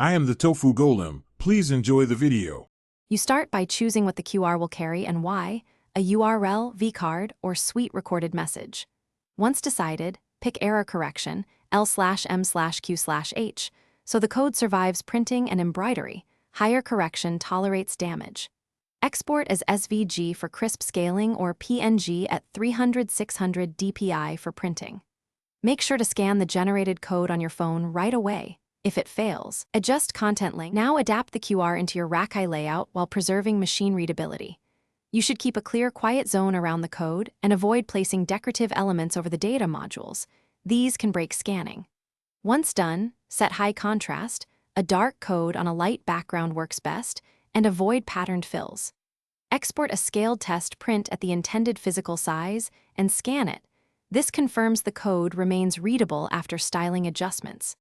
I am the Tofu Golem. Please enjoy the video. You start by choosing what the QR will carry and why, a URL, vCard, or suite recorded message. Once decided, pick error correction, L/M/Q/H, so the code survives printing and embroidery. Higher correction tolerates damage. Export as SVG for crisp scaling or PNG at 300/600 dpi for printing. Make sure to scan the generated code on your phone right away. If it fails, adjust content length. Now adapt the QR into your Rakhi layout while preserving machine readability. You should keep a clear, quiet zone around the code and avoid placing decorative elements over the data modules. These can break scanning. Once done, set high contrast. A dark code on a light background works best, and avoid patterned fills. Export a scaled test print at the intended physical size and scan it. This confirms the code remains readable after styling adjustments.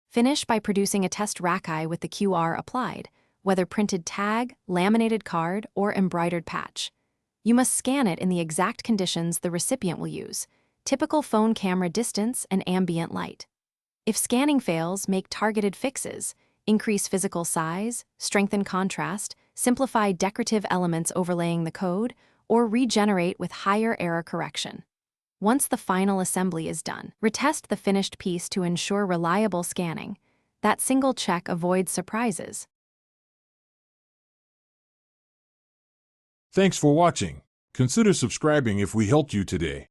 Finish by producing a test Rakhi with the QR applied, whether printed tag, laminated card, or embroidered patch. You must scan it in the exact conditions the recipient will use, typical phone camera distance and ambient light. If scanning fails, make targeted fixes, increase physical size, strengthen contrast, simplify decorative elements overlaying the code, or regenerate with higher error correction. Once the final assembly is done, retest the finished piece to ensure reliable scanning. That single check avoids surprises. Thanks for watching. Consider subscribing if we helped you today.